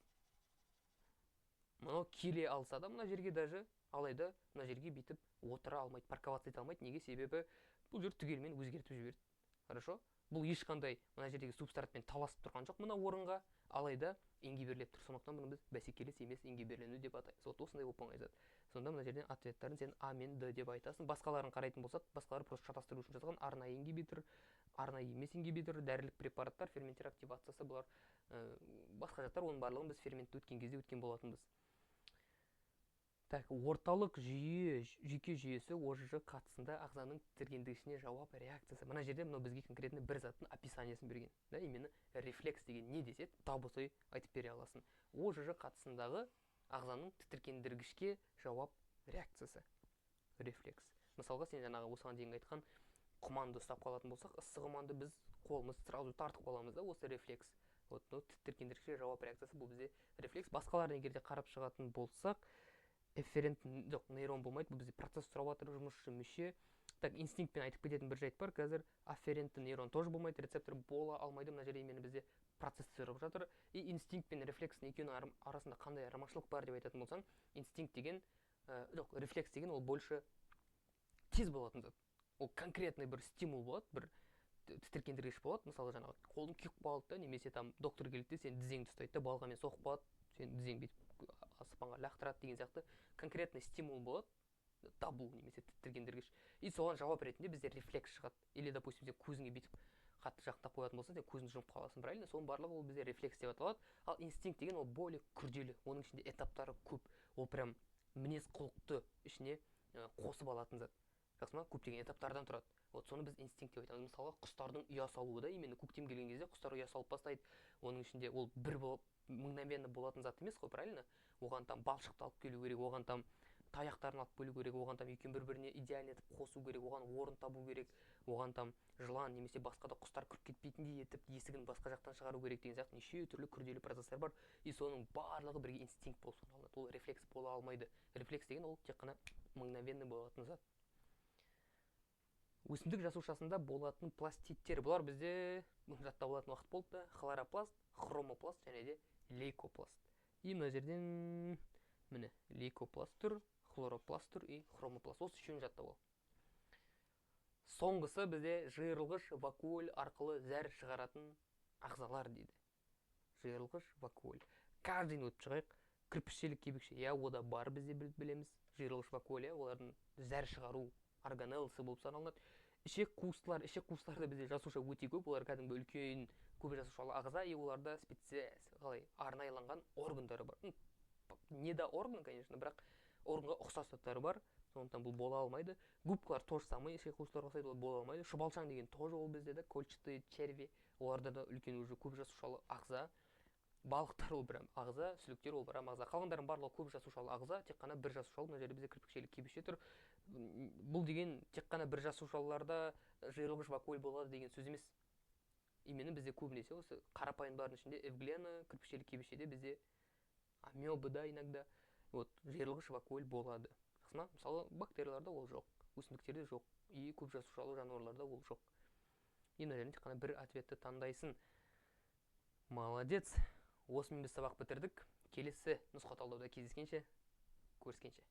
Speaker 1: Мынау келе алса да мына жерге даже, алайда мына жерге бүйтіп отыра алмайды, парковаться ете алмайды. Неге? Себебі бұл жер түгелімен өзгертіп жіберді. Хорошо? Бұл ешқандай мына жердегі субстратпен таласып тұрған жоқ мына орынға, алайда ингибирлеп тұр. Сондықтан бұны біз бәсекелес емес ингибирлену деп айтамыз. Вот осындай болып оңай зат. Сонда мына жерден ответтарын сен А мен Д деп айтасың. Басқаларын қарайтын болсақ, басқалары просто шатастыру үшін жасалған арнайы ингибитор, арнайы емес ингибитор, дәрілік препараттар, ферменттер активациясы, бұлар басқа заттар, оның барлығын біз ферментті өткен кезде өткен болатынбыз. Так, орталық жүйке жүйесі ОЖЖ қатысында ағзаның тітіркендіргішіне жауап реакциясы. Мына жерде мынау бізге конкретно бір заттың описаниясын берген. Да, именно рефлекс деген не десе, тап осылай айтып бере аласың. ОЖЖ қатысындағы ағзаның тітіркендіргішке жауап реакциясы. Рефлекс. Мысалға, сен жаңағы осыған дейін айтқан құманды ұстап қалатын болсақ, ыстық құманды біз қолымыз сразу тартып қаламыз да, осы рефлекс. Вот, тітіркендіргішке жауап реакциясы бұл бізде рефлекс. Басқаларын егерде қарап шығатын болсақ, эфферент жоқ, нейрон болмайды, бұл бізде процесс сұрап жатыр, жұмысшы мүше. Так, инстинктпен айтып кететін бір жайт бар, қазір афферентті нейрон тоже болмайды, рецептор бола алмайды, мына жерде именно бізде процесс сұрап жатыр. И инстинкт пен рефлекстің екеуінің арасында қандай айырмашылық бар деп айтатын болсаң, инстинкт деген, жоқ, рефлекс деген ол больше тез болатын зат. Ол конкретный бір стимул болады, бір тітіркендіргіш болады. Мысалы, жаңағы қолың күйіп қалды да, немесе там доктор келді де сен тізеңді ұстайды да, балғамен соғып қалады, сен тізең бүйтіп аспанға лақтырады деген сияқты конкретный стимул болады, дабыл немесе тітіркендіргіш. И соған жауап ретінде бізде рефлекс шығады. Или, допустим, сен көзіңе бүйтіп қатты жақтап қоятын болса, сен көзіңді жұмып қаласың, правильно? Соның барлығы ол бізде рефлекс деп аталады. Ал инстинкт деген ол более күрделі, оның ішінде этаптары көп. Ол прям мінез құлықты ішіне қосып алатын зат. Жақсы ма? Көптеген этаптардан тұрады. Вот соны біз инстинкт деп айтамыз. Мысалға, құстардың ұя салуы да, именно көктем келген кезде құстар ұя салып бастайды. Оның ішінде ол бір болып мгновенно болатын зат емес қой, правильно? Оған там балшықты алып келу керек, оған там таяқтарын алып келу керек, оған там екеуін бір-біріне идеально етіп қосу керек, оған орын табу керек, оған там жылан немесе басқа да құстар кіріп кетпейтіндей етіп есігін басқа жақтан шығару керек деген сияқты неше түрлі күрделі процесстер бар. И соның барлығы бірге инстинкт болып саналады. Ол рефлекс бола алмайды. Рефлекс деген ол тек қана мгновенно болатын зат. Өсімдік жасушасында болатын пластидтер. Бұлар бізде жаттап алатын уақыт болды да, хлоропласт, хромопласт және де лейкопласт. И мына жерден міне лейкопласт тұр, хлоропласт тұр и хромопласт. Осы үшеуін жаттап ал. Соңғысы бізде жиырылғыш вакуоль арқылы зәр шығаратын ағзалар дейді. Жиырылғыш вакуоль. Каждыйын өтіп шығайық. Кірпішшелік кебекше, ода бар бізде білеміз. Жиырылғыш вакуоль, олардың зәр шығару органелласы болып саналады. Ішек қуыстарда бізде жасуша өте көп, олар кәдімгі үлкен көп жасушалы ағза, и оларда арнайланған органдары бар. Не да орган, конечно, бірақ органға ұқсас заттары бар, сондықтан бұл бола алмайды. Губкалар тоже самый, ішек қуыстарға ұқсайды, ол бола алмайды. Шұбалшаң деген тоже ол бізде да, кольчатые черви, оларда да үлкен уже көп жасушалы ағза. Балықтар ол бір ағза, сүліктер ол бір ағза. Қалғандардың барлығы көп жасушалы ағза, тек қана бір жасушалы, мына жерде бізде кірпікшелік кебекше тұр. Бұл деген тек қана бір жасушалыларда жиырылғыш вакуоль болады деген сөз емес. Именно бізде көбінесе осы қарапайымдардың ішінде эвглена, кірпікшелік кебекшеде бізде амебада иногда вот жиырылғыш вакуоль болады. Мысалы, бактерияларда ол жоқ, өсімдіктерде жоқ, и көп жасушалы жануарларда ол жоқ. И мына жерден тек қана бір ответті таңдайсың. Молодец. Осымен біз сабақ бітірдік. Келесі нұсқа талдауда кездескенше, көріскенше.